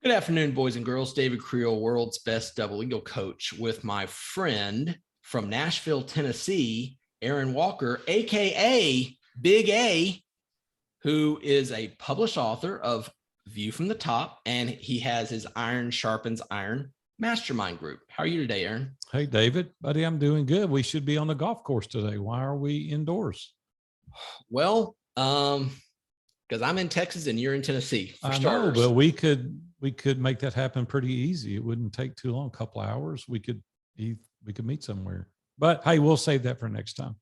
Good afternoon, boys and girls. David Creel, world's best double eagle coach, with my friend from Nashville, Tennessee, Aaron Walker, aka Big A, who is a published author of View from the Top, and he has his Iron Sharpens Iron mastermind group. How are you today, Aaron? Hey, David, buddy, I'm doing good. We should be on the golf course today. Why are we indoors? Well, because I'm in Texas and you're in Tennessee. For I starters. know, but we could make that happen pretty easy. It wouldn't take too long, a couple of hours. We could meet somewhere. But hey, we'll save that for next time.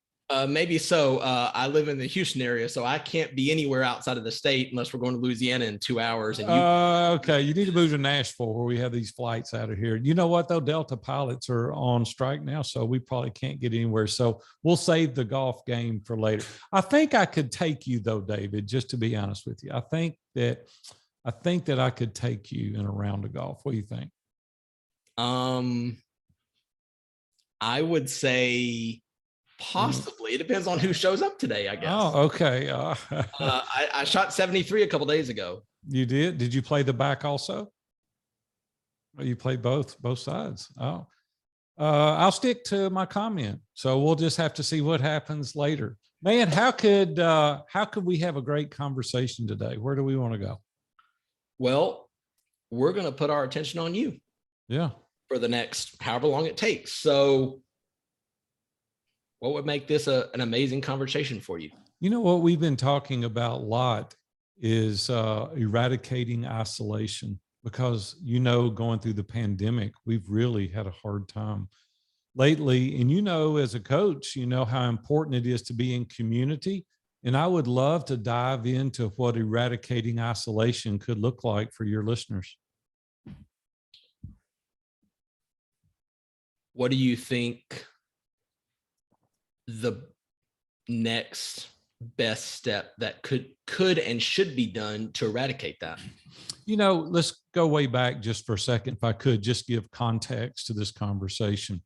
Maybe so. I live in the Houston area, so I can't be anywhere outside of the state unless we're going to Louisiana in 2 hours. And okay, you need to move to Nashville where we have these flights out of here. You know what though? Delta pilots are on strike now, so we probably can't get anywhere. So we'll save the golf game for later. I think I could take you though, David. Just to be honest with you, I think that I could take you in a round of golf. What do you think? I would say possibly. It depends on who shows up today, I guess. Oh, okay. I shot 73 a couple days ago. You did? Did you play the back also? Or you played both sides? Oh, I'll stick to my comment. So we'll just have to see what happens later. Man, how could we have a great conversation today? Where do we want to go? Well, we're going to put our attention on you. Yeah. For the next however long it takes. So what would make this an amazing conversation for you? You know, what we've been talking about a lot is eradicating isolation, because, you know, going through the pandemic, we've really had a hard time lately. And, you know, as a coach, you know how important it is to be in community. And I would love to dive into what eradicating isolation could look like for your listeners. What do you think the next best step that could and should be done to eradicate that? You know, let's go way back just for a second. If I could just give context to this conversation.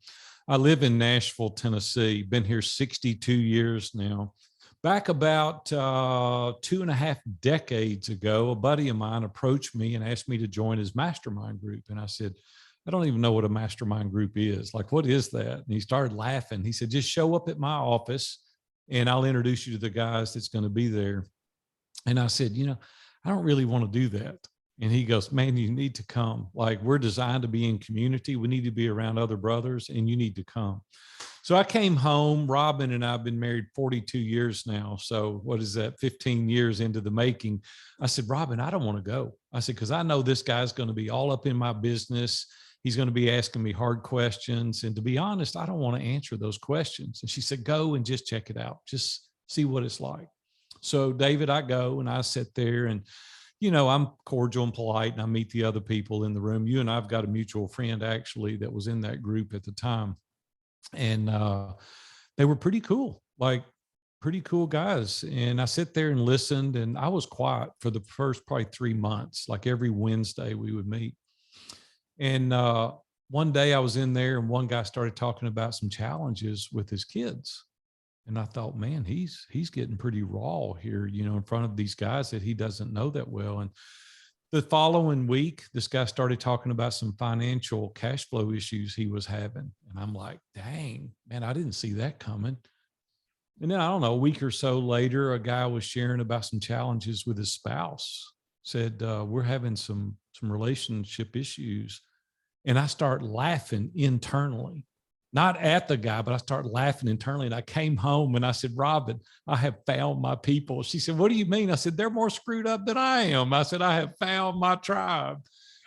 I live in Nashville, Tennessee, been here 62 years now. Back about 2.5 decades ago, a buddy of mine approached me and asked me to join his mastermind group. And I said, I don't even know what a mastermind group is. Like, what is that? And he started laughing. He said, just show up at my office and I'll introduce you to the guys that's going to be there. And I said, you know, I don't really want to do that. And he goes, man, you need to come. Like, we're designed to be in community. We need to be around other brothers and you need to come. So I came home. Robin and I have been married 42 years now. So what is that? 15 years into the making. I said, Robin, I don't want to go. I said, because I know this guy's going to be all up in my business. He's going to be asking me hard questions. And to be honest, I don't want to answer those questions. And she said, go and just check it out. Just see what it's like. So David, I go and I sit there and, you know, I'm cordial and polite and I meet the other people in the room. You and I've got a mutual friend actually that was in that group at the time. And they were pretty cool, like pretty cool guys. And I sit there and listened, and I was quiet for the first probably 3 months. Like every Wednesday we would meet. And one day I was in there and one guy started talking about some challenges with his kids. And I thought, man, he's getting pretty raw here, you know, in front of these guys that he doesn't know that well. And the following week, this guy started talking about some financial cash flow issues he was having. And I'm like, dang, man, I didn't see that coming. And then I don't know, a week or so later, a guy was sharing about some challenges with his spouse, said, we're having some relationship issues. And I start laughing internally, not at the guy, but I started laughing internally. And I came home and I said, Robin, I have found my people. She said, what do you mean? I said, they're more screwed up than I am. I said, I have found my tribe.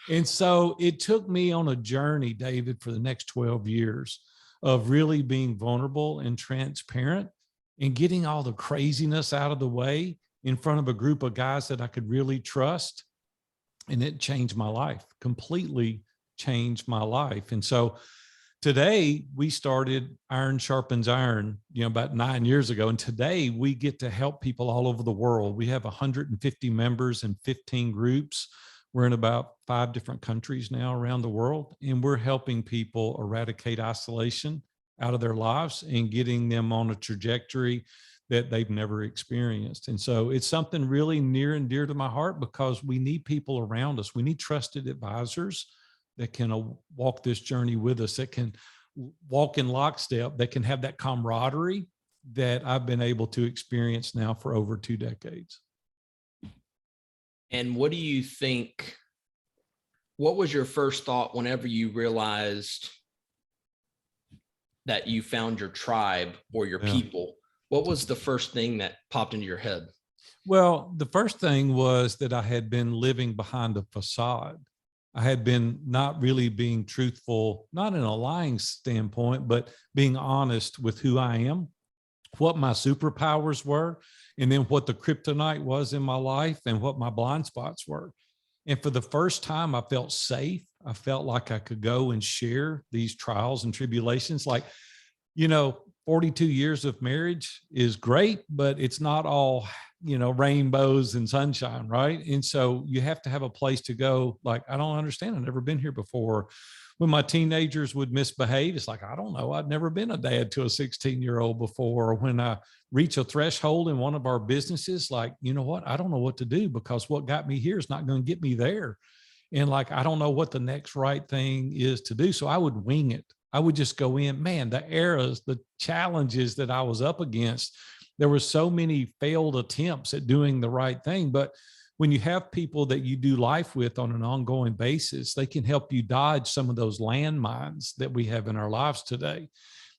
And so it took me on a journey, David, for the next 12 years of really being vulnerable and transparent and getting all the craziness out of the way in front of a group of guys that I could really trust. And it changed my life, completely changed my life. And so today we started Iron Sharpens Iron, you know, about 9 years ago. And today we get to help people all over the world. We have 150 members in 15 groups. We're in about 5 different countries now around the world. And we're helping people eradicate isolation out of their lives and getting them on a trajectory that they've never experienced. And so it's something really near and dear to my heart, because we need people around us. We need trusted advisors that can walk this journey with us, that can walk in lockstep, that can have that camaraderie that I've been able to experience now for over 2 decades. And what do you think, what was your first thought whenever you realized that you found your tribe or your people? What was the first thing that popped into your head? Well, the first thing was that I had been living behind a facade. I had been not really being truthful, not in a lying standpoint, but being honest with who I am, what my superpowers were, and then what the kryptonite was in my life and what my blind spots were. And for the first time, I felt safe. I felt like I could go and share these trials and tribulations. Like, 42 years of marriage is great, but it's not all, rainbows and sunshine, right? And so you have to have a place to go. Like, I don't understand. I've never been here before. When my teenagers would misbehave, it's like, I don't know. I'd never been a dad to a 16-year-old before. Or when I reach a threshold in one of our businesses, like, you know what? I don't know what to do, because what got me here is not going to get me there. And like, I don't know what the next right thing is to do. So I would wing it. I would just go in, man, the eras, the challenges that I was up against. There were so many failed attempts at doing the right thing. But when you have people that you do life with on an ongoing basis, they can help you dodge some of those landmines that we have in our lives today.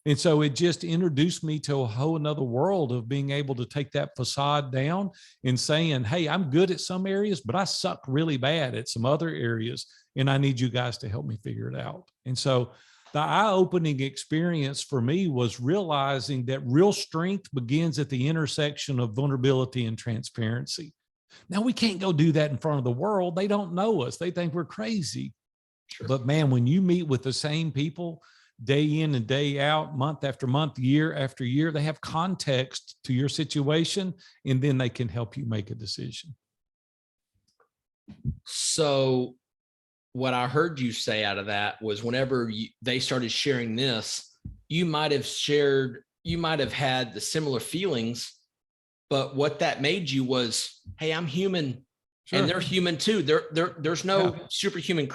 And so it just introduced me to a whole another world of being able to take that facade down and saying, hey, I'm good at some areas, but I suck really bad at some other areas. And I need you guys to help me figure it out. And so the eye-opening experience for me was realizing that real strength begins at the intersection of vulnerability and transparency. Now, we can't go do that in front of the world. They don't know us. They think we're crazy. Sure. But man, when you meet with the same people day in and day out, month after month, year after year, they have context to your situation, and then they can help you make a decision. So what I heard you say out of that was whenever they started sharing this, you might have had the similar feelings, but what that made you was, hey, I'm human. Sure. And they're human too. There's no superhuman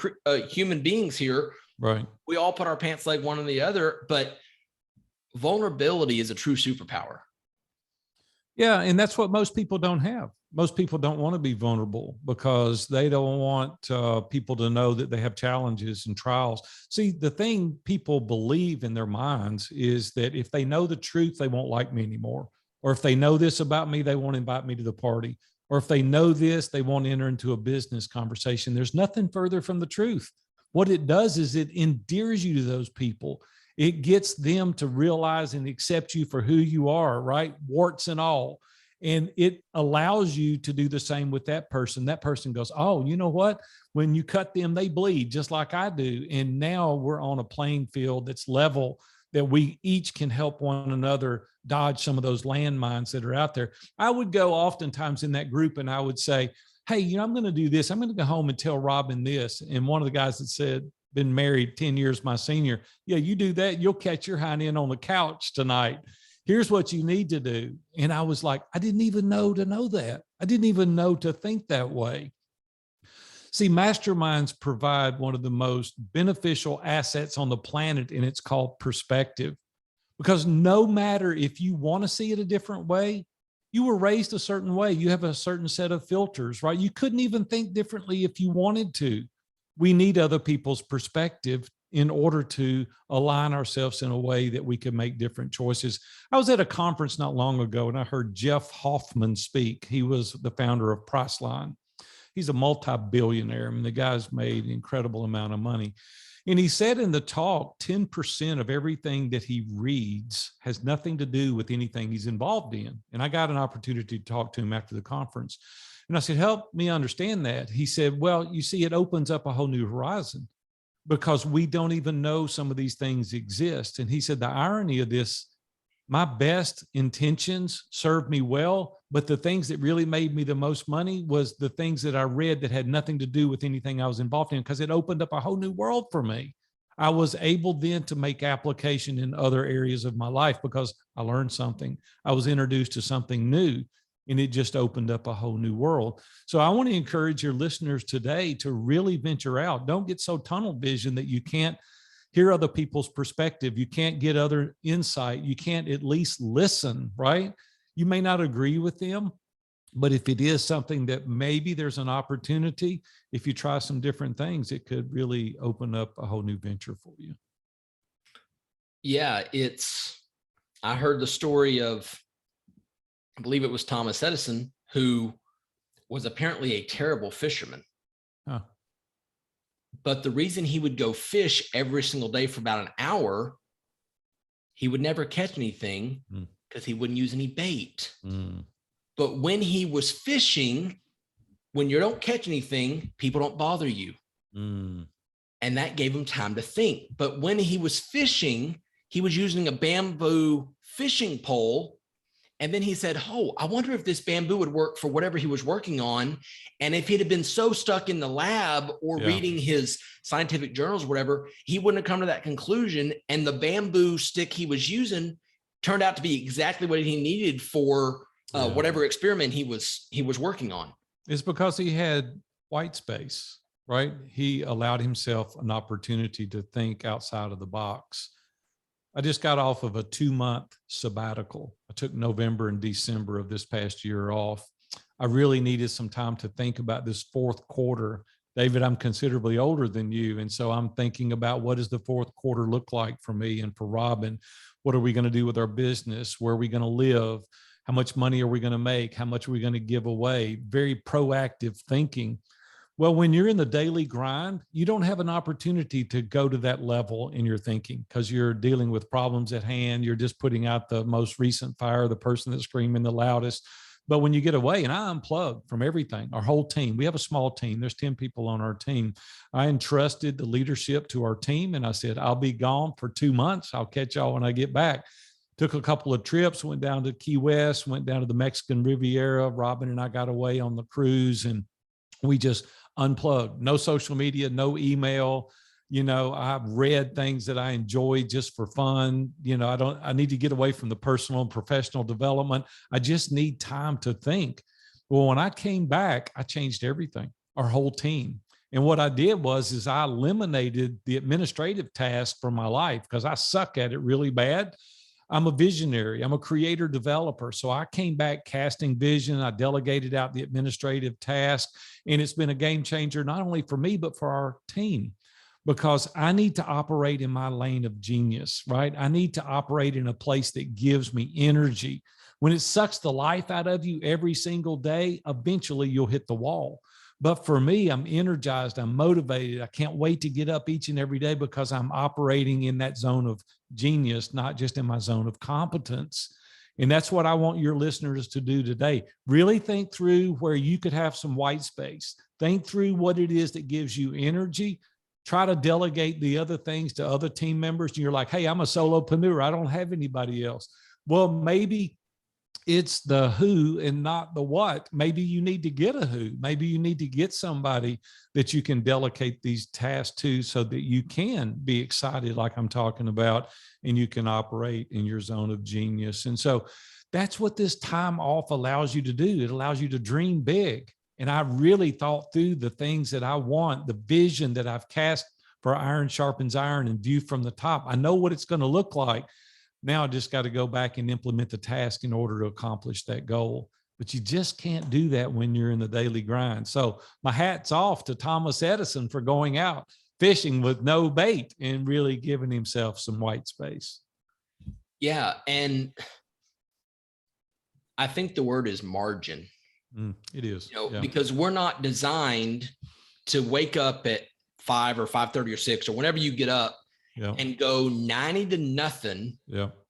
human beings here. Right. We all put our pants leg one on the other, but vulnerability is a true superpower. Yeah. And that's what most people don't have. Most people don't want to be vulnerable because they don't want people to know that they have challenges and trials. See, the thing people believe in their minds is that if they know the truth, they won't like me anymore. Or if they know this about me, they won't invite me to the party. Or if they know this, they won't enter into a business conversation. There's nothing further from the truth. What it does is it endears you to those people. It gets them to realize and accept you for who you are, right? Warts and all. And it allows you to do the same with that person. That person goes, oh, you know what? When you cut them, they bleed just like I do. And now we're on a playing field that's level, that we each can help one another dodge some of those landmines that are out there. I would go oftentimes in that group and I would say, hey, I'm going to do this. I'm going to go home and tell Robin this. And one of the guys that said, been married 10 years, my senior, yeah, you do that, you'll catch your hind end on the couch tonight. Here's what you need to do. And I was like, I didn't even know to know that. I didn't even know to think that way. See, masterminds provide one of the most beneficial assets on the planet, and it's called perspective. Because no matter if you want to see it a different way, you were raised a certain way. You have a certain set of filters, right? You couldn't even think differently if you wanted to. We need other people's perspective in order to align ourselves in a way that we can make different choices. I was at a conference not long ago and I heard Jeff Hoffman speak. He was the founder of Priceline. He's a multi-billionaire. I mean, the guy's made an incredible amount of money. And he said in the talk, 10% of everything that he reads has nothing to do with anything he's involved in. And I got an opportunity to talk to him after the conference. And I said, help me understand that. He said, well, you see, it opens up a whole new horizon because we don't even know some of these things exist. And he said, the irony of this, my best intentions served me well, but the things that really made me the most money was the things that I read that had nothing to do with anything I was involved in, because it opened up a whole new world for me. I was able then to make application in other areas of my life because I learned something. I was introduced to something new, and it just opened up a whole new world. So I want to encourage your listeners today to really venture out. Don't get so tunnel vision that you can't hear other people's perspective. You can't get other insight. You can't at least listen, right? You may not agree with them, but if it is something that maybe there's an opportunity, if you try some different things, it could really open up a whole new venture for you. Yeah, I heard the story of, I believe it was Thomas Edison, who was apparently a terrible fisherman. Huh. But the reason he would go fish every single day for about an hour, he would never catch anything because he wouldn't use any bait. But when he was fishing, when you don't catch anything, people don't bother you. And that gave him time to think. But when he was fishing, he was using a bamboo fishing pole. And then he said, oh, I wonder if this bamboo would work for whatever he was working on. And if he'd have been so stuck in the lab or reading his scientific journals or whatever, he wouldn't have come to that conclusion. And the bamboo stick he was using turned out to be exactly what he needed for whatever experiment he was working on. It's because he had white space, right? He allowed himself an opportunity to think outside of the box. I just got off of a 2-month sabbatical. I took November and December of this past year off. I really needed some time to think about this fourth quarter. David, I'm considerably older than you. And so I'm thinking about what does the fourth quarter look like for me and for Robin? What are we going to do with our business? Where are we going to live? How much money are we going to make? How much are we going to give away? Very proactive thinking. Well, when you're in the daily grind, you don't have an opportunity to go to that level in your thinking because you're dealing with problems at hand. You're just putting out the most recent fire, the person that's screaming the loudest. But when you get away, and I unplugged from everything, our whole team, we have a small team. There's 10 people on our team. I entrusted the leadership to our team. And I said, I'll be gone for 2 months. I'll catch y'all when I get back. Took a couple of trips, went down to Key West, went down to the Mexican Riviera. Robin and I got away on the cruise and we just unplugged. No social media, no email. You know, I've read things that I enjoy just for fun. You know, I need to get away from the personal and professional development. I just need time to think. Well, when I came back, I changed everything, our whole team. And what I did is I eliminated the administrative tasks from my life because I suck at it really bad. I'm a visionary. I'm a creator developer. So I came back casting vision. I delegated out the administrative task. And it's been a game changer, not only for me, but for our team, because I need to operate in my lane of genius, right? I need to operate in a place that gives me energy. When it sucks the life out of you every single day, eventually you'll hit the wall. But for me, I'm energized, I'm motivated. I can't wait to get up each and every day because I'm operating in that zone of genius, not just in my zone of competence. And that's what I want your listeners to do today. Really think through where you could have some white space. Think through what it is that gives you energy. Try to delegate the other things to other team members. And you're like, hey, I'm a solopreneur. I don't have anybody else. Well, maybe it's the who and not the what. Maybe you need to get a who. Maybe you need to get somebody that you can delegate these tasks to so that you can be excited like I'm talking about and you can operate in your zone of genius. And so that's what this time off allows you to do. It allows you to dream big. And I really thought through the things that I want, the vision that I've cast for Iron Sharpens Iron and View from the Top. I know what it's going to look like. Now I just got to go back and implement the task in order to accomplish that goal. But you just can't do that when you're in the daily grind. So my hat's off to Thomas Edison for going out fishing with no bait and really giving himself some white space. Yeah. And I think the word is margin. It is. Because we're not designed to wake up at 5 or 5:30 or 6 or whenever you get up and go 90 to nothing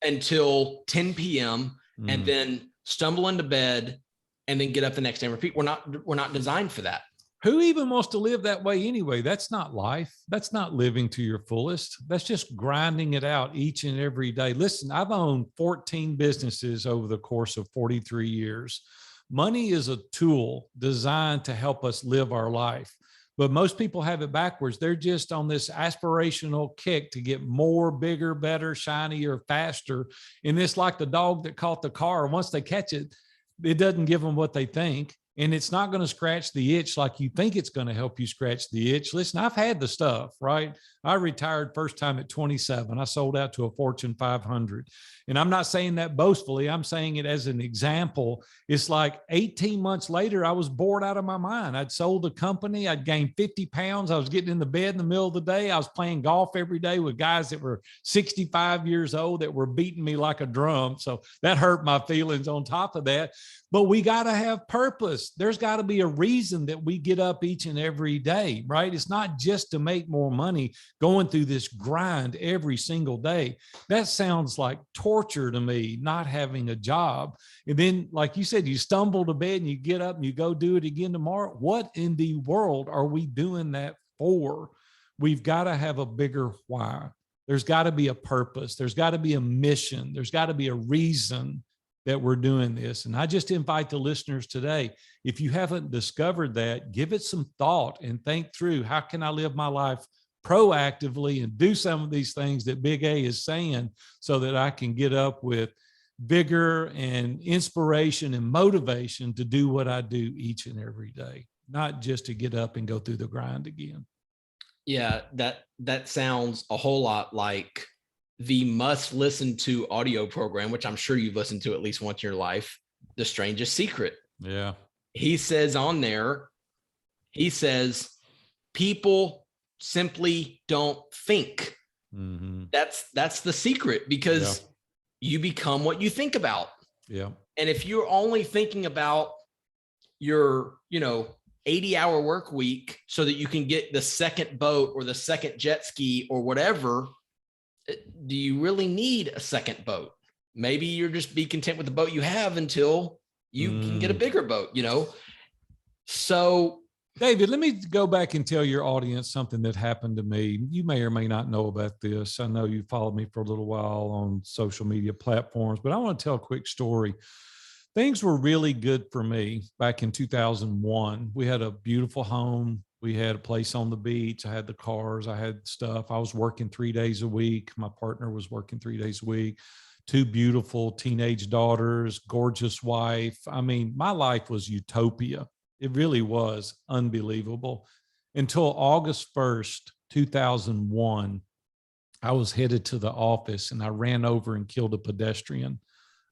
until 10 p.m. and then stumble into bed and then get up the next day and repeat. We're not designed for that. Who even wants to live that way anyway? That's not life. That's not living to your fullest. That's just grinding it out each and every day. Listen, I've owned 14 businesses over the course of 43 years. Money is a tool designed to help us live our life. But most people have it backwards. They're just on this aspirational kick to get more, bigger, better, shinier, faster. And it's like the dog that caught the car. Once they catch it, it doesn't give them what they think. And it's not going to scratch the itch like you think it's going to help you scratch the itch. Listen, I've had the stuff, right? I retired first time at 27. I sold out to a Fortune 500. And I'm not saying that boastfully. I'm saying it as an example. It's like 18 months later, I was bored out of my mind. I'd sold the company. I'd gained 50 pounds. I was getting in the bed in the middle of the day. I was playing golf every day with guys that were 65 years old that were beating me like a drum. So that hurt my feelings on top of that. But we got to have purpose. There's got to be a reason that we get up each and every day, right? It's not just to make more money going through this grind every single day. That sounds like torture to me, not having a job. And then, like you said, you stumble to bed and you get up and you go do it again tomorrow. What in the world are we doing that for? We've got to have a bigger why. There's got to be a purpose. There's got to be a mission. There's got to be a reason that we're doing this. And I just invite the listeners today, if you haven't discovered that, give it some thought and think through, how can I live my life proactively and do some of these things that Big A is saying so that I can get up with vigor and inspiration and motivation to do what I do each and every day, not just to get up and go through the grind again. Yeah, that sounds a whole lot like the must listen to audio program, which I'm sure you've listened to at least once in your life, The Strangest Secret. Yeah. He says on there, he says, people simply don't think. Mm-hmm. That's the secret, because you become what you think about. Yeah. And if you're only thinking about your, 80-hour work week so that you can get the second boat or the second jet ski or whatever, do you really need a second boat? Maybe you're just be content with the boat you have until you can get a bigger boat, So David, let me go back and tell your audience something that happened to me. You may or may not know about this. I know you followed me for a little while on social media platforms, but I want to tell a quick story. Things were really good for me back in 2001. We had a beautiful home. We had a place on the beach. I had the cars. I had stuff. I was working 3 days a week. My partner was working 3 days a week. 2 beautiful teenage daughters, gorgeous wife. I mean, my life was utopia. It really was unbelievable. Until August 1st, 2001, I was headed to the office and I ran over and killed a pedestrian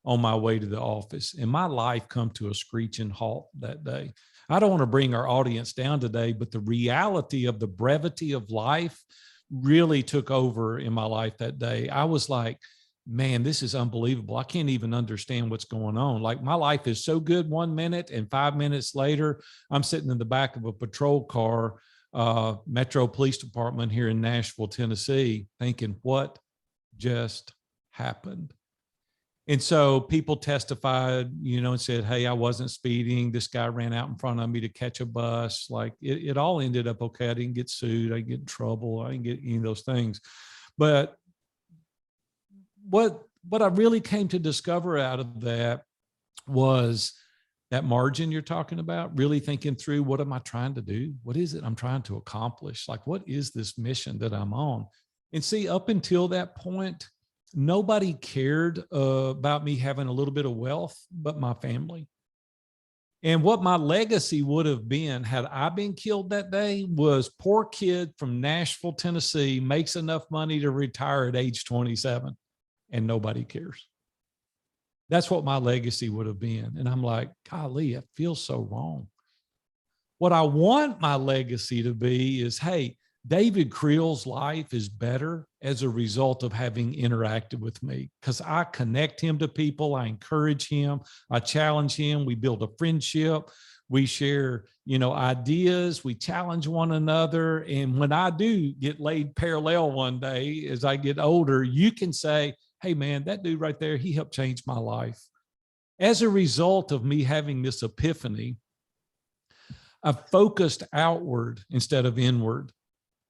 on my way to the office. And my life come to a screeching halt that day. I don't want to bring our audience down today, but the reality of the brevity of life really took over in my life that day. I was like, man, this is unbelievable. I can't even understand what's going on. Like, my life is so good 1 minute, and 5 minutes later, I'm sitting in the back of a patrol car, Metro Police Department here in Nashville, Tennessee, thinking, what just happened? And so people testified, and said, hey, I wasn't speeding. This guy ran out in front of me to catch a bus. Like, it all ended up okay. I didn't get sued. I didn't get in trouble. I didn't get any of those things. But what I really came to discover out of that was that margin you're talking about, really thinking through, what am I trying to do? What is it I'm trying to accomplish? Like, what is this mission that I'm on? And see, up until that point, nobody cared about me having a little bit of wealth but my family. And what my legacy would have been had I been killed that day was, poor kid from Nashville, Tennessee, makes enough money to retire at age 27 and nobody cares. That's what my legacy would have been. And I'm like, golly, it feels so wrong. What I want my legacy to be is, hey, David Creel's life is better as a result of having interacted with me, because I connect him to people. I encourage him. I challenge him. We build a friendship. We share, ideas. We challenge one another. And when I do get laid parallel one day, as I get older, you can say, hey man, that dude right there, he helped change my life. As a result of me having this epiphany, I've focused outward instead of inward.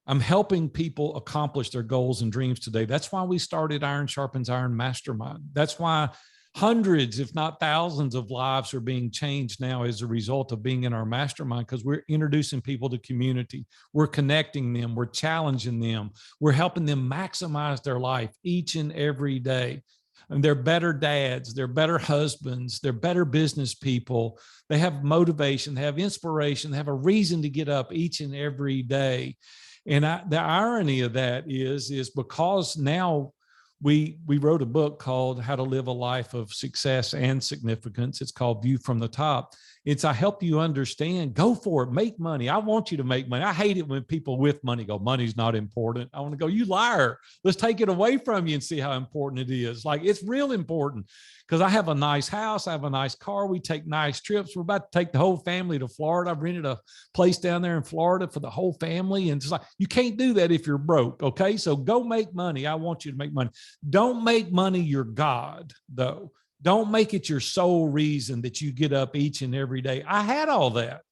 I'm helping people accomplish their goals and dreams today. That's why we started Iron Sharpens Iron Mastermind. That's why Hundreds, if not thousands of lives are being changed now as a result of being in our mastermind, because we're introducing people to community. We're connecting them. We're challenging them. We're helping them maximize their life each and every day. And they're better dads. They're better husbands. They're better business people. They have motivation. They have inspiration. They have a reason to get up each and every day. And the irony of that is because now we wrote a book called How to Live a Life of Success and Significance. It's called View from the Top. I help you understand, go for it, make money. I want you to make money. I hate it when people with money go, money's not important. I want to go, you liar. Let's take it away from you and see how important it is. Like, it's real important, because I have a nice house. I have a nice car. We take nice trips. We're about to take the whole family to Florida. I've rented a place down there in Florida for the whole family. And it's like, you can't do that if you're broke. Okay. So go make money. I want you to make money. Don't make money your God, though. Don't make it your sole reason that you get up each and every day. I had all that,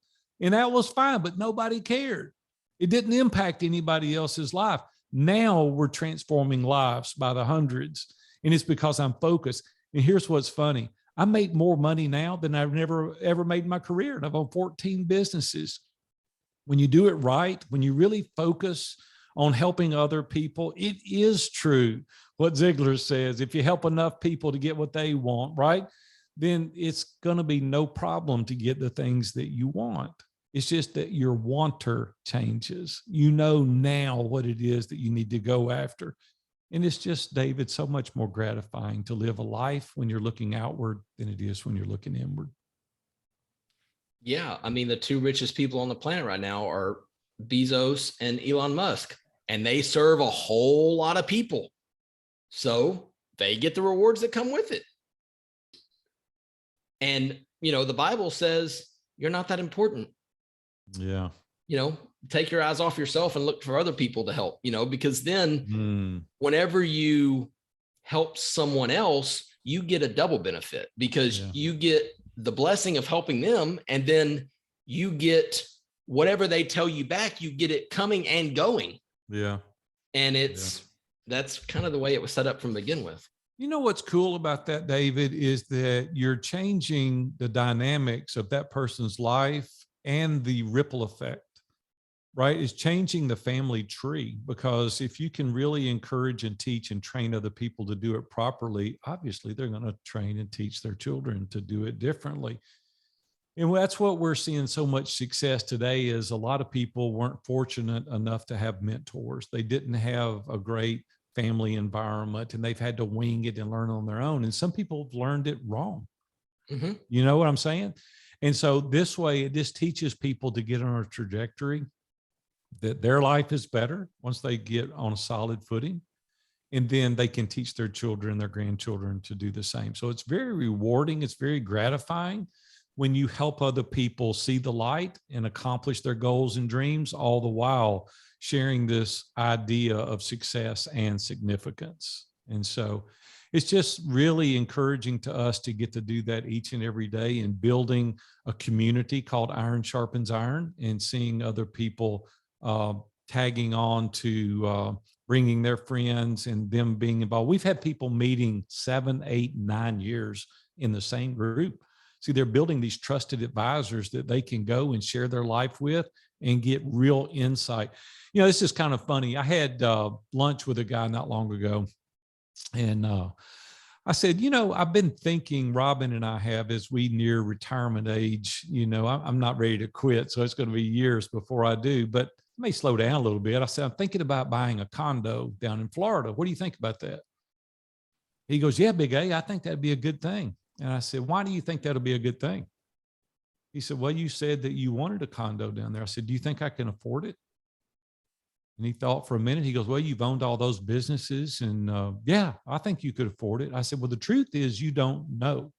and that was fine, but nobody cared. It didn't impact anybody else's life. Now we're transforming lives by the hundreds, and it's because I'm focused. And here's what's funny. I make more money now than I've never, ever made in my career. And I've owned 14 businesses. When you do it right, when you really focus on helping other people, it is true what Ziegler says. If you help enough people to get what they want, right, then it's going to be no problem to get the things that you want. It's just that your wanter changes. You know now what it is that you need to go after. And it's just, David, so much more gratifying to live a life when you're looking outward than it is when you're looking inward. Yeah. I mean, the two richest people on the planet right now are Bezos and Elon Musk, and they serve a whole lot of people. So they get the rewards that come with it. And, you know, the Bible says you're not that important. Yeah. You know, take your eyes off yourself and look for other people to help, you know, because then whenever you help someone else, you get a double benefit, because you get the blessing of helping them, and then you get whatever they tell you back, you get it coming and going. Yeah. And that's kind of the way it was set up from the begin with. You know, what's cool about that, David, is that you're changing the dynamics of that person's life, and the ripple effect, right, is changing the family tree. Because if you can really encourage and teach and train other people to do it properly, obviously they're going to train and teach their children to do it differently. And that's what we're seeing so much success today, is a lot of people weren't fortunate enough to have mentors. They didn't have a great family environment, and they've had to wing it and learn on their own. And some people have learned it wrong. You know what I'm saying? And so this way, it just teaches people to get on a trajectory that their life is better once they get on a solid footing. And then they can teach their children and their grandchildren to do the same. So it's very rewarding. It's very gratifying when you help other people see the light and accomplish their goals and dreams, all the while sharing this idea of success and significance. And so it's just really encouraging to us to get to do that each and every day, and building a community called Iron Sharpens Iron, and seeing other people tagging on to bringing their friends and them being involved. We've had people meeting 7, 8, 9 years in the same group. See, they're building these trusted advisors that they can go and share their life with and get real insight. You know, this is kind of funny. I had lunch with a guy not long ago, and I said, you know, I've been thinking, Robin and I have, as we near retirement age, you know, I'm not ready to quit. So it's going to be years before I do, but I may slow down a little bit. I said, I'm thinking about buying a condo down in Florida. What do you think about that? He goes, yeah, Big A, I think that'd be a good thing. And I said, why do you think that'll be a good thing? He said, well, you said that you wanted a condo down there. I said, do you think I can afford it? And he thought for a minute. He goes, well, you've owned all those businesses, and yeah, I think you could afford it. I said, well, the truth is you don't know.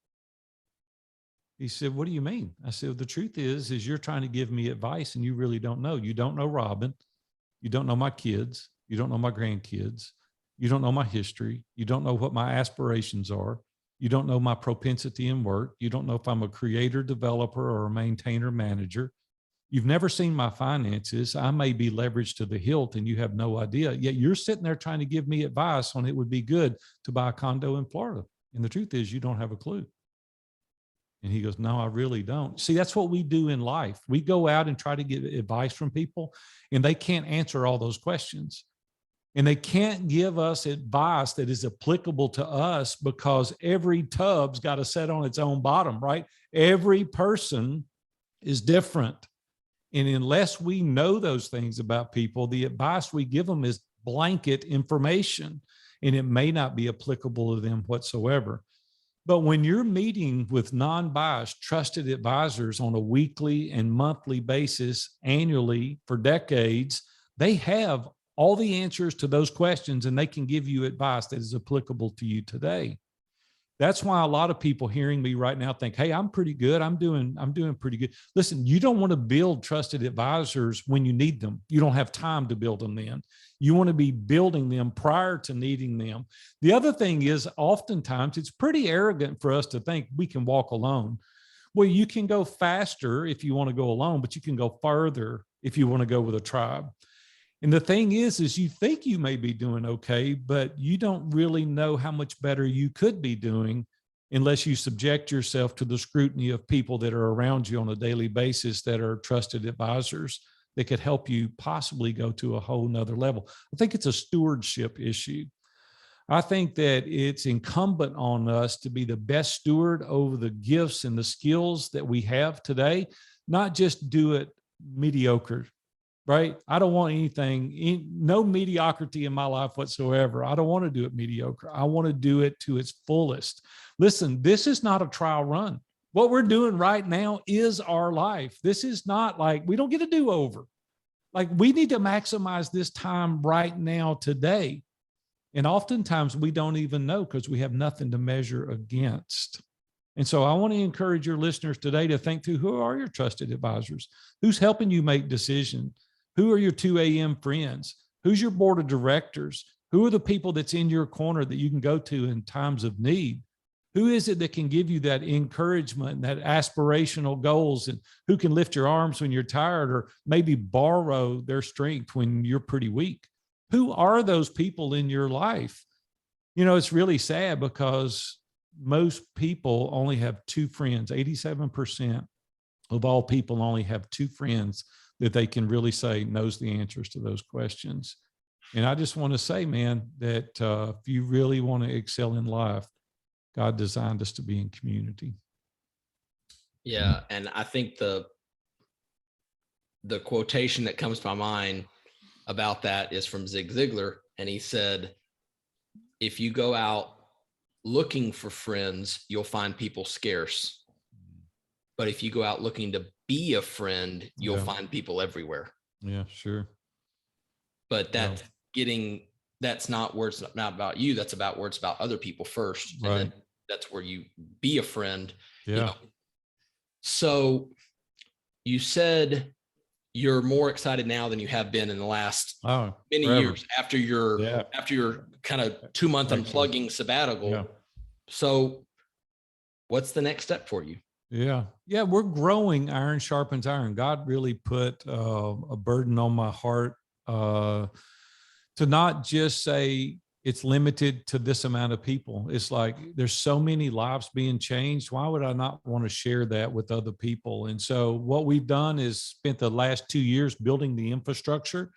He said, what do you mean? I said, well, the truth is you're trying to give me advice, and you really don't know. You don't know Robin. You don't know my kids. You don't know my grandkids. You don't know my history. You don't know what my aspirations are. You don't know my propensity in work. You don't know if I'm a creator, developer, or a maintainer, manager. You've never seen my finances. I may be leveraged to the hilt, and you have no idea. Yet you're sitting there trying to give me advice on it would be good to buy a condo in Florida. And the truth is, you don't have a clue. And he goes, no, I really don't. See, that's what we do in life. We go out and try to get advice from people, and they can't answer all those questions. And they can't give us advice that is applicable to us, because every tub's got to set on its own bottom, right? Every person is different. And unless we know those things about people, the advice we give them is blanket information, and it may not be applicable to them whatsoever. But when you're meeting with non-biased, trusted advisors on a weekly and monthly basis, annually for decades, they have all the answers to those questions, and they can give you advice that is applicable to you today. That's why a lot of people hearing me right now think, hey, I'm pretty good. I'm doing pretty good. Listen, you don't want to build trusted advisors when you need them. You don't have time to build them then. You want to be building them prior to needing them. The other thing is, oftentimes it's pretty arrogant for us to think we can walk alone. Well, you can go faster if you want to go alone, but you can go farther if you want to go with a tribe. And the thing is you think you may be doing okay, but you don't really know how much better you could be doing unless you subject yourself to the scrutiny of people that are around you on a daily basis that are trusted advisors that could help you possibly go to a whole nother level. I think it's a stewardship issue. I think that it's incumbent on us to be the best steward over the gifts and the skills that we have today, not just do it mediocre. Right? I don't want no mediocrity in my life whatsoever. I don't want to do it mediocre. I want to do it to its fullest. Listen, this is not a trial run. What we're doing right now is our life. This is not like, we don't get a do-over. Like, we need to maximize this time right now, today. And oftentimes we don't even know, because we have nothing to measure against. And so I want to encourage your listeners today to think through, who are your trusted advisors? Who's helping you make decisions? Who are your 2 a.m. friends? Who's your board of directors? Who are the people that's in your corner that you can go to in times of need? Who is it that can give you that encouragement and that aspirational goals, and who can lift your arms when you're tired, or maybe borrow their strength when you're pretty weak? Who are those people in your life? You know, it's really sad, because most people only have 2 friends. 87% of all people only have 2 friends that they can really say knows the answers to those questions. And I just want to say, man, that if you really want to excel in life, God designed us to be in community. Yeah. And I think the quotation that comes to my mind about that is from Zig Ziglar. And he said, if you go out looking for friends, you'll find people scarce. But if you go out looking to be a friend, you'll find people everywhere. Yeah, sure. But that's not where it's not about you. That's about where it's about other people first. Right. And then that's where you be a friend. Yeah. You know? So you said you're more excited now than you have been in the last many years after your kind of 2-month unplugging sabbatical. Yeah. So what's the next step for you? Yeah, we're growing. Iron sharpens iron. God really put a burden on my heart to not just say it's limited to this amount of people. It's like, there's so many lives being changed. Why would I not want to share that with other people? And so what we've done is spent the last 2 years building the infrastructure,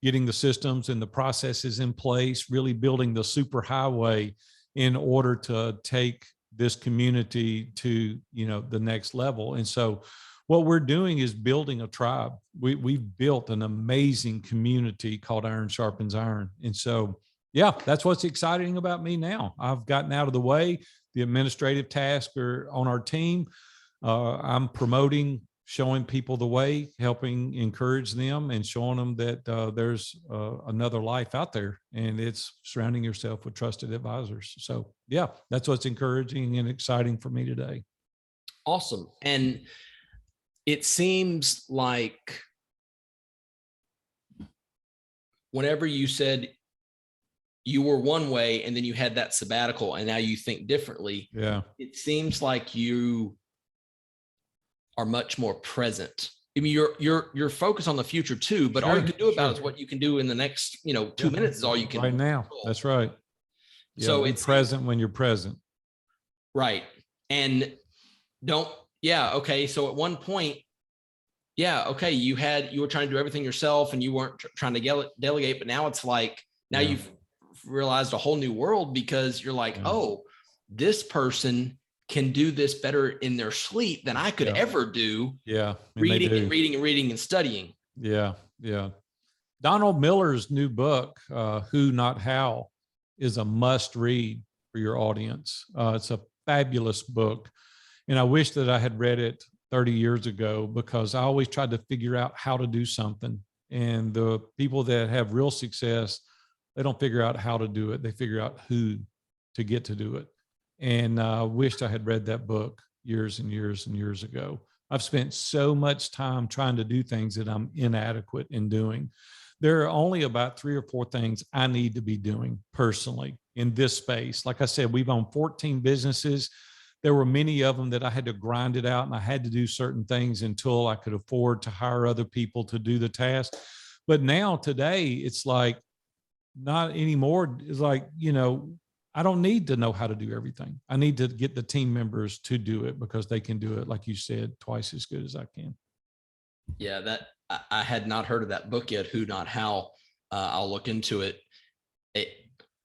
getting the systems and the processes in place, really building the super highway in order to take this community to, the next level. And so what we're doing is building a tribe. We've built an amazing community called Iron Sharpens Iron. And so, yeah, that's what's exciting about me now. I've gotten out of the way. The administrative tasks are on our team. I'm promoting, showing people the way, helping encourage them, and showing them that there's another life out there, and it's surrounding yourself with trusted advisors. So yeah, that's what's encouraging and exciting for me today. Awesome. And it seems like whenever you said you were one way and then you had that sabbatical and now you think differently, it seems like you are much more present. I mean, you're focused on the future too, but all you can do about it is what you can do in the next, 2 minutes is all you can right now. That's right. So it's present when you're present. Right. And don't, yeah. Okay. So at one point, yeah, okay, you were trying to do everything yourself and you weren't trying to delegate, but now it's like, now you've realized a whole new world because you're like, oh, this person can do this better in their sleep than I could ever do. Yeah. Reading and reading and reading and studying. Yeah. Yeah. Donald Miller's new book, Who Not How, is a must read for your audience. It's a fabulous book. And I wish that I had read it 30 years ago, because I always tried to figure out how to do something. And the people that have real success, they don't figure out how to do it. They figure out who to get to do it. And I wished I had read that book years and years and years ago. I've spent so much time trying to do things that I'm inadequate in doing. There are only about 3 or 4 things I need to be doing personally in this space. Like I said, we've owned 14 businesses. There were many of them that I had to grind it out, and I had to do certain things until I could afford to hire other people to do the task. But now today, it's like not anymore. It's like, I don't need to know how to do everything. I need to get the team members to do it because they can do it, like you said, twice as good as I can. Yeah, that I had not heard of that book yet, Who Not How. I'll look into it.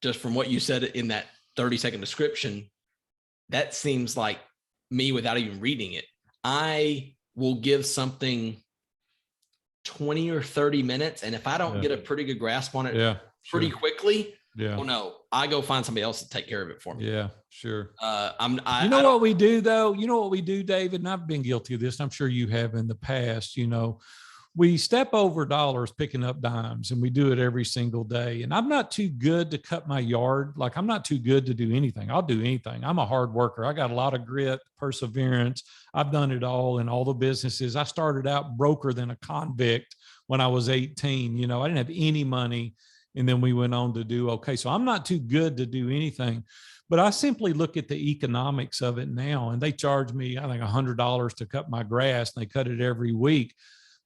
Just from what you said in that 30-second description, that seems like me without even reading it. I will give something 20 or 30 minutes. And if I don't get a pretty good grasp on it pretty quickly, oh no, I go find somebody else to take care of it for me. Yeah, sure. What we do though? You know what we do, David? And I've been guilty of this. I'm sure you have in the past. We step over dollars picking up dimes, and we do it every single day. And I'm not too good to cut my yard. Like, I'm not too good to do anything. I'll do anything. I'm a hard worker. I got a lot of grit, perseverance. I've done it all in all the businesses. I started out broker than a convict when I was 18. I didn't have any money. And then we went on to do okay. So I'm not too good to do anything, but I simply look at the economics of it now. And they charge me, I think, $100 to cut my grass, and they cut it every week.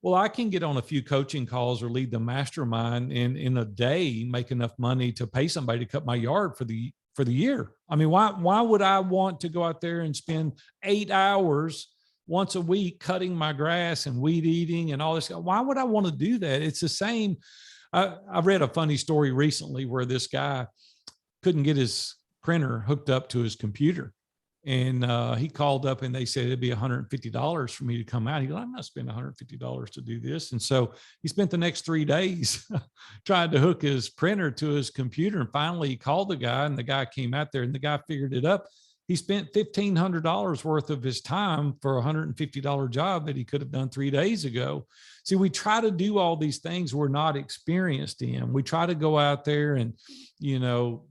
Well, I can get on a few coaching calls or lead the mastermind and in a day make enough money to pay somebody to cut my yard for the year. I mean, why would I want to go out there and spend 8 hours once a week cutting my grass and weed eating and all this? Why would I want to do that? It's the same. I read a funny story recently where this guy couldn't get his printer hooked up to his computer. And he called up and they said it'd be $150 for me to come out. He goes, I'm not spending $150 to do this. And so he spent the next 3 days trying to hook his printer to his computer. And finally he called the guy, and the guy came out there, and the guy figured it up. He spent $1,500 worth of his time for a $150 job that he could have done 3 days ago. See, we try to do all these things we're not experienced in. We try to go out there and,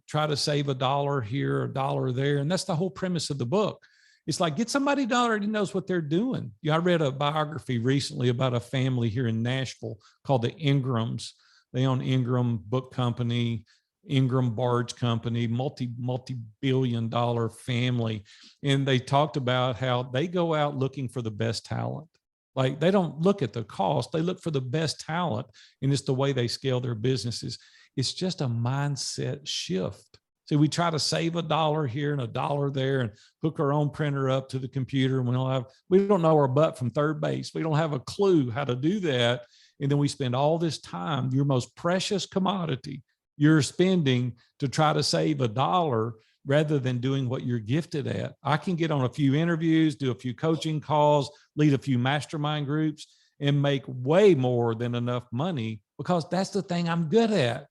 try to save $1 here, $1 there. And that's the whole premise of the book. It's like, get somebody that already knows what they're doing. I read a biography recently about a family here in Nashville called the Ingrams. They own Ingram Book Company, Ingram Barge Company, multi-billion-dollar family. And they talked about how they go out looking for the best talent. Like, they don't look at the cost, they look for the best talent. And it's the way they scale their businesses. It's just a mindset shift. See, we try to save $1 here and $1 there and hook our own printer up to the computer. And we don't know our butt from third base. We don't have a clue how to do that. And then we spend all this time, your most precious commodity, you're spending to try to save $1 rather than doing what you're gifted at. I can get on a few interviews, do a few coaching calls, lead a few mastermind groups, and make way more than enough money because that's the thing I'm good at.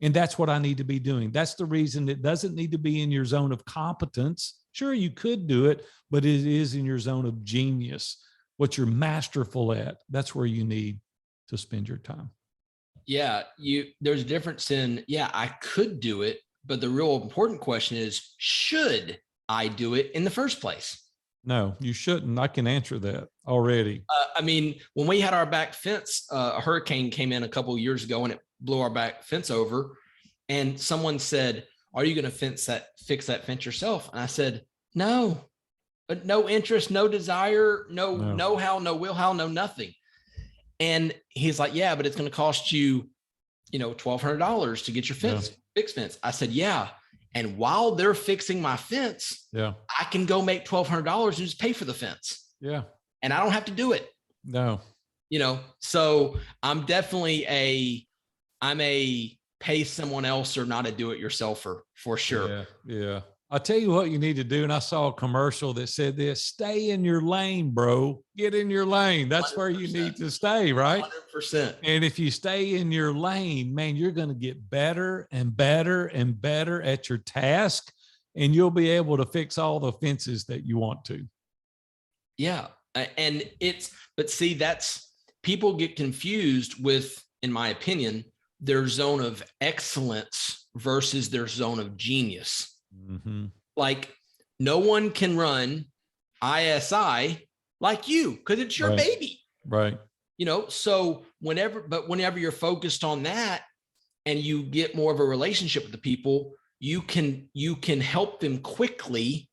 And that's what I need to be doing. That's the reason it doesn't need to be in your zone of competence. Sure, you could do it, but it is in your zone of genius. What you're masterful at, that's where you need to spend your time. Yeah, there's a difference in, I could do it, but the real important question is, should I do it in the first place? No, you shouldn't. I can answer that already. When we had our back fence, a hurricane came in a couple of years ago and it blew our back fence over. And someone said, are you going to fix that fence yourself? And I said, no, no interest, no desire, no know-how, no will-how, no nothing. And he's like, yeah, but it's going to cost you, $1,200 to get your fixed fence. I said, yeah. And while they're fixing my fence, Yeah. I can go make $1,200 and just pay for the fence. Yeah. And I don't have to do it. No. So I'm definitely I'm a pay someone else or not a do-it-yourselfer for sure. Yeah. Yeah. I'll tell you what you need to do. And I saw a commercial that said this: stay in your lane, bro. Get in your lane. That's 100%. Where you need to stay, right? 100%. And if you stay in your lane, man, you're going to get better and better and better at your task, and you'll be able to fix all the fences that you want to. Yeah. And but see, people get confused with, in my opinion, their zone of excellence versus their zone of genius. Mm-hmm. Like, no one can run ISI like you, because it's your baby. Right. So whenever you're focused on that and you get more of a relationship with the people, you can help them quickly.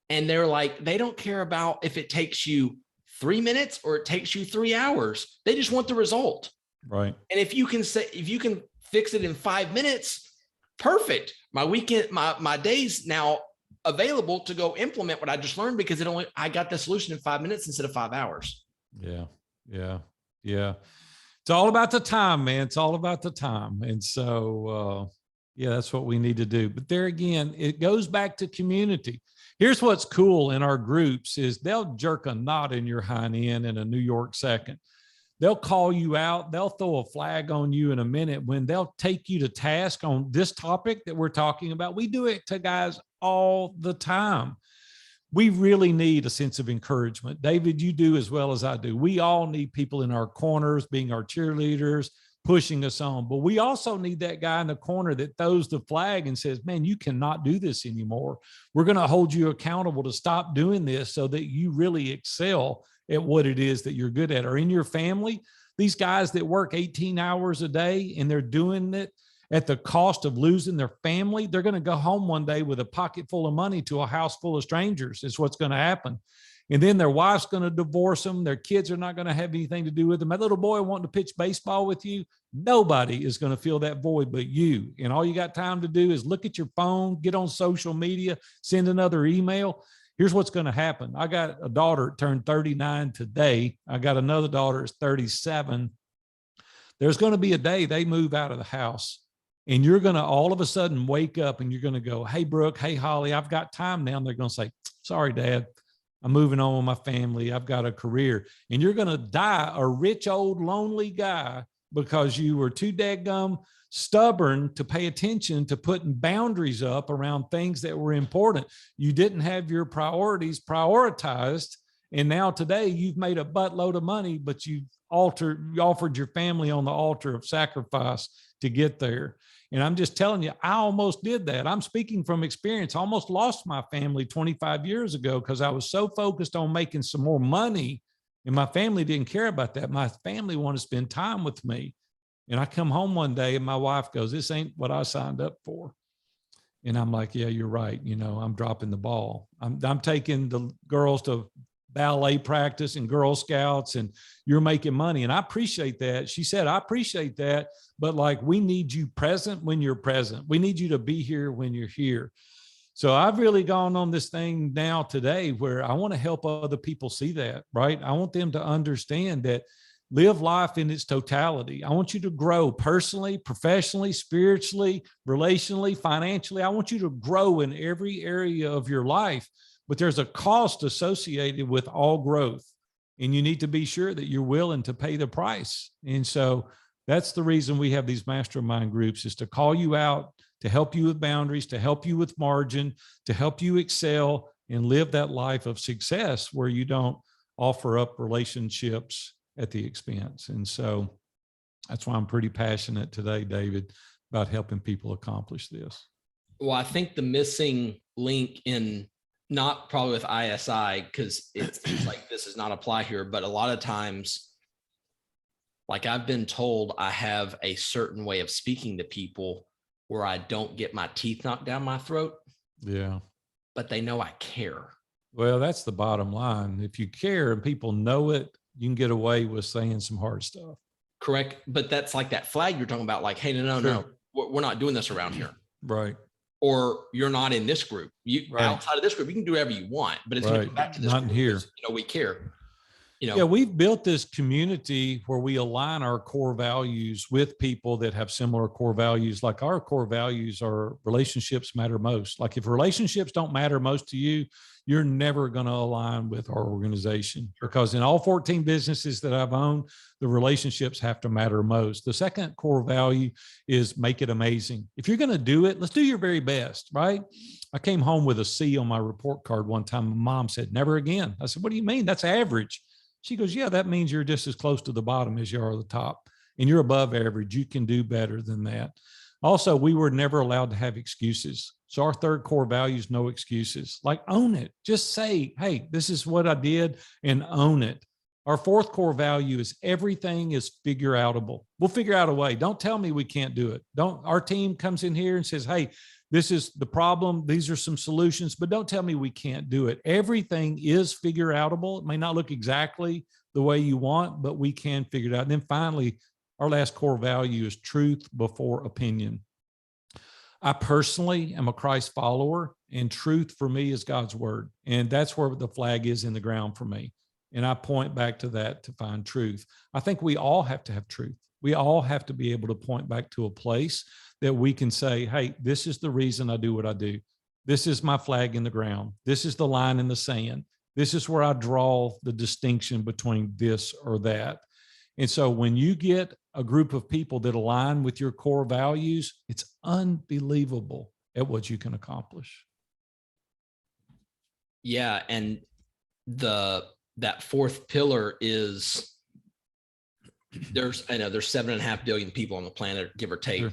And they're like, they don't care about if it takes you 3 minutes or it takes you 3 hours. They just want the result. Right. And if you can fix it in 5 minutes, perfect. My weekend, my day's now available to go implement what I just learned, because I got the solution in 5 minutes instead of 5 hours. Yeah. Yeah. Yeah. It's all about the time, man. It's all about the time. And so, yeah, that's what we need to do. But there again, it goes back to community. Here's what's cool in our groups is they'll jerk a knot in your hind end in a New York second. They'll call you out. They'll throw a flag on you in a minute when they'll take you to task on this topic that we're talking about. We do it to guys all the time. We really need a sense of encouragement. David, you do as well as I do. We all need people in our corners being our cheerleaders, pushing us on. But we also need that guy in the corner that throws the flag and says, man, you cannot do this anymore. We're going to hold you accountable to stop doing this so that you really excel at what it is that you're good at. Or in your family, these guys that work 18 hours a day and they're doing it at the cost of losing their family, they're going to go home one day with a pocket full of money to a house full of strangers. Is what's going to happen. And then their wife's going to divorce them. Their kids are not going to have anything to do with them. That little boy wanting to pitch baseball with you, nobody is going to fill that void but you. And all you got time to do is look at your phone, get on social media, send another email. Here's what's going to happen. I got a daughter turned 39 today. I got another daughter that's 37. There's going to be a day they move out of the house, and you're going to all of a sudden wake up and you're going to go, hey, Brooke, hey, Holly, I've got time now. And they're going to say, sorry, Dad, I'm moving on with my family. I've got a career. And you're going to die a rich, old, lonely guy because you were too dadgum stubborn to pay attention to putting boundaries up around things that were important. You didn't have your priorities prioritized. And now today you've made a buttload of money, but you offered your family on the altar of sacrifice to get there. And I'm just telling you, I almost did that. I'm speaking from experience. I almost lost my family 25 years ago because I was so focused on making some more money, and my family didn't care about that. My family wanted to spend time with me. And I come home one day and my wife goes, this ain't what I signed up for. And I'm like, yeah, you're right. I'm dropping the ball. I'm taking the girls to ballet practice and Girl Scouts, and you're making money. And I appreciate that. She said, I appreciate that. But like, we need you present when you're present. We need you to be here when you're here. So I've really gone on this thing now today where I want to help other people see that, right? I want them to understand that live life in its totality. I want you to grow personally, professionally, spiritually, relationally, financially. I want you to grow in every area of your life, but there's a cost associated with all growth. And you need to be sure that you're willing to pay the price. And so that's the reason we have these mastermind groups, is to call you out, to help you with boundaries, to help you with margin, to help you excel and live that life of success where you don't offer up relationships at the expense. And so that's why I'm pretty passionate today, David, about helping people accomplish this. Well, I think the missing link in, not probably with ISI, because it's like this does not apply here, but a lot of times, like I've been told I have a certain way of speaking to people where I don't get my teeth knocked down my throat. Yeah. But they know I care. Well, that's the bottom line. If you care and people know it, you can get away with saying some hard stuff. Correct. But that's like that flag you're talking about, like, hey, no, we're not doing this around here. Right. or you're not in this group. You Right. outside of this group, you can do whatever you want, but it's Right. back to this Not in group here. because, we care. Yeah, we've built this community where we align our core values with people that have similar core values. Like our core values are relationships matter most. Like if relationships don't matter most to you, you're never going to align with our organization, because in all 14 businesses that I've owned, the relationships have to matter most. The second core value is make it amazing. If you're going to do it, let's do your very best, right? I came home with a C on my report card one time. My mom said, never again. I said, what do you mean? That's average. She goes, yeah, that means you're just as close to the bottom as you are the top, and you're above average. You can do better than that. Also, we were never allowed to have excuses. So our third core value is no excuses. Like, own it. Just say, hey, this is what I did, and own it. Our fourth core value is everything is figure outable. We'll figure out a way. Don't tell me we can't do it. Our team comes in here and says, hey, this is the problem. These are some solutions, but don't tell me we can't do it. Everything is figure outable. It may not look exactly the way you want, but we can figure it out. And then finally, our last core value is truth before opinion. I personally am a Christ follower, and truth for me is God's word. And that's where the flag is in the ground for me. And I point back to that to find truth. I think we all have to have truth. We all have to be able to point back to a place that we can say, hey, this is the reason I do what I do. This is my flag in the ground. This is the line in the sand. This is where I draw the distinction between this or that. And so when you get a group of people that align with your core values, it's unbelievable at what you can accomplish. Yeah. And that fourth pillar is there's 7.5 billion people on the planet, give or take. Sure.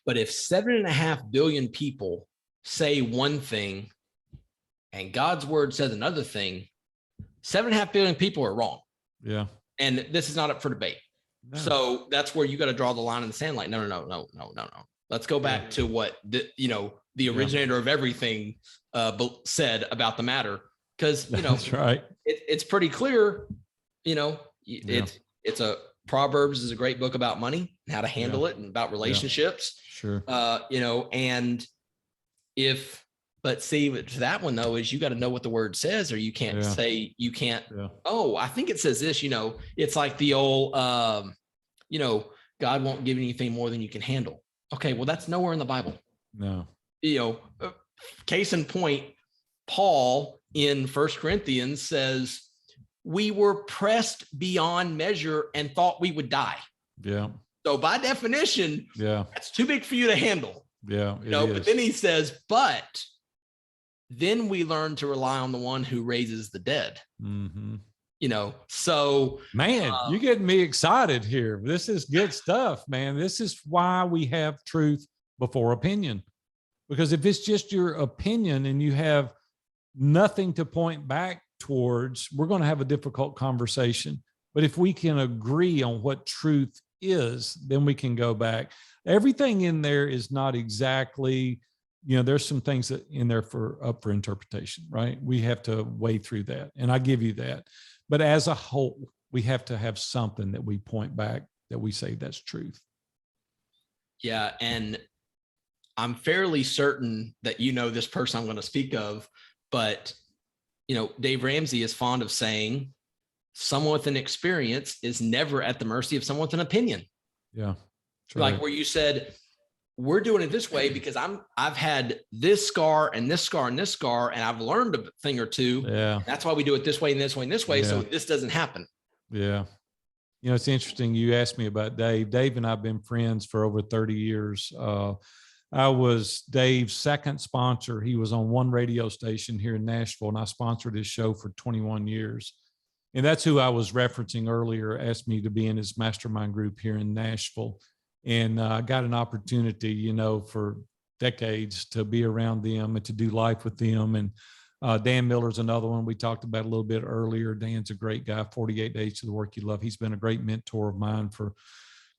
But if 7.5 billion people say one thing and God's word says another thing, 7.5 billion people are wrong. Yeah. And this is not up for debate. No. So that's where you got to draw the line in the sand. Like, no. Let's go back to what the originator of everything said about the matter. Because that's right. It's pretty clear. It's a Proverbs is a great book about money and how to handle it and about relationships. Sure. But see, that one though, is you got to know what the word says, or you can't say, you can't, oh, I think it says this, it's like the old, God won't give you anything more than you can handle. Okay. Well, that's nowhere in the Bible. No. Case in point, Paul in 1 Corinthians says, we were pressed beyond measure and thought we would die. Yeah. So by definition, that's too big for you to handle. Yeah. But then he says, but then we learn to rely on the one who raises the dead. Mm-hmm. So man, you're getting me excited here. This is good stuff, man. This is why we have truth before opinion, because if it's just your opinion and you have nothing to point back towards, we're going to have a difficult conversation. But if we can agree on what truth is, then we can go back. Everything in there is not exactly, there's some things that in there up for interpretation, right? We have to wade through that. And I give you that. But as a whole, we have to have something that we point back that we say that's truth. Yeah. And I'm fairly certain that this person I'm going to speak of, but Dave Ramsey is fond of saying someone with an experience is never at the mercy of someone with an opinion. Yeah. Like where you said, we're doing it this way because I've had this scar and this scar and this scar, and I've learned a thing or two. Yeah. That's why we do it this way and this way and this way. Yeah. So this doesn't happen. Yeah. It's interesting. You asked me about Dave. Dave and I've been friends for over 30 years. I was Dave's second sponsor. He was on one radio station here in Nashville, and I sponsored his show for 21 years. And that's who I was referencing earlier, asked me to be in his mastermind group here in Nashville. And I got an opportunity, for decades to be around them and to do life with them. And Dan Miller's another one we talked about a little bit earlier. Dan's a great guy, 48 Days to the Work You Love. He's been a great mentor of mine for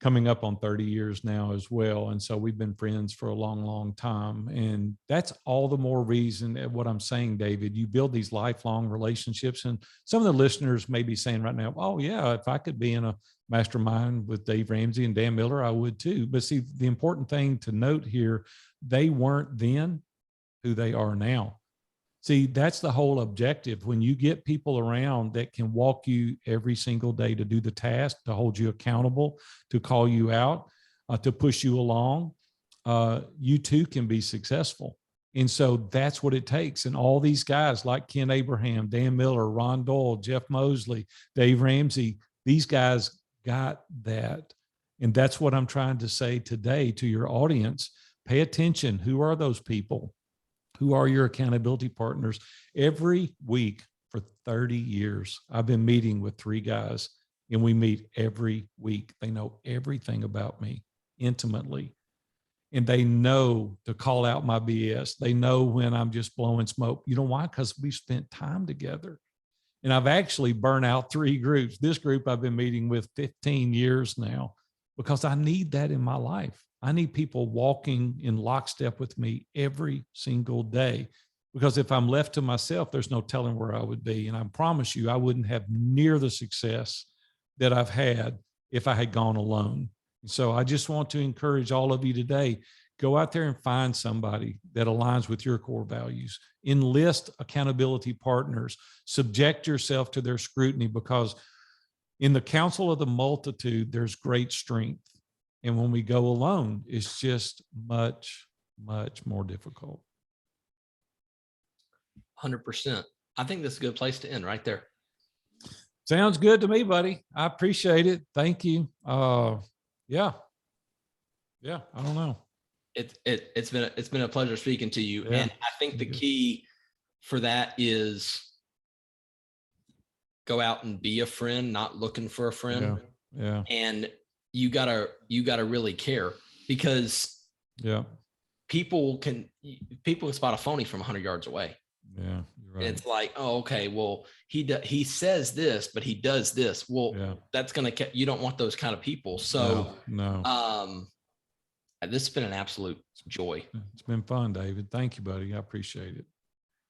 coming up on 30 years now as well. And so we've been friends for a long, long time. And that's all the more reason that what I'm saying, David, you build these lifelong relationships. And some of the listeners may be saying right now, oh yeah, if I could be in a mastermind with Dave Ramsey and Dan Miller, I would too. But see, the important thing to note here, they weren't then who they are now. See, that's the whole objective. When you get people around that can walk you every single day to do the task, to hold you accountable, to call you out, to push you along, you too can be successful. And so that's what it takes. And all these guys like Ken Abraham, Dan Miller, Ron Doyle, Jeff Mosley, Dave Ramsey, these guys got that. And that's what I'm trying to say today to your audience. Pay attention. Who are those people? Who are your accountability partners? Every week for 30 years, I've been meeting with 3 guys, and we meet every week. They know everything about me intimately, and they know to call out my BS. They know when I'm just blowing smoke. You know why? Because we spent time together. And I've actually burnt out 3 groups. This group I've been meeting with 15 years now, because I need that in my life. I need people walking in lockstep with me every single day, because if I'm left to myself, there's no telling where I would be. And I promise you, I wouldn't have near the success that I've had if I had gone alone. So I just want to encourage all of you today, go out there and find somebody that aligns with your core values. Enlist accountability partners. Subject yourself to their scrutiny, because in the counsel of the multitude, there's great strength. And when we go alone, it's just much, much more difficult. 100%. I think that's a good place to end right there. Sounds good to me, buddy. I appreciate it. Thank you. Yeah. I don't know. It's been a pleasure speaking to you. Yeah. And I think the key for that is go out and be a friend, not looking for a friend. Yeah. And you gotta really care, because people can spot a phony from 100 yards away. Yeah, you're right. It's like, oh, okay, well, he says this, but he does this. Well, that's you don't want those kind of people. So no. This has been an absolute joy. It's been fun, David. Thank you, buddy. I appreciate it.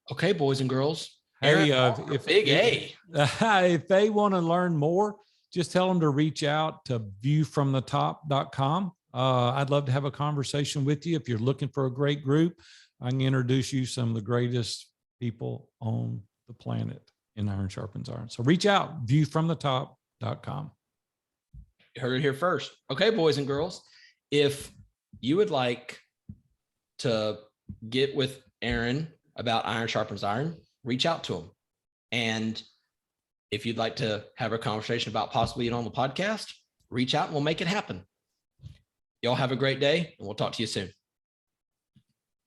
Okay, boys and girls. Hey, if they want to learn more, just tell them to reach out to viewfromthetop.com. I'd love to have a conversation with you. If you're looking for a great group, I can introduce you some of the greatest people on the planet in Iron Sharpens Iron. So reach out, viewfromthetop.com. You heard it here first. Okay, boys and girls, if you would like to get with Aaron about Iron Sharpens Iron, reach out to him. And if you'd like to have a conversation about possibly being on the podcast, reach out and we'll make it happen. Y'all have a great day, and we'll talk to you soon.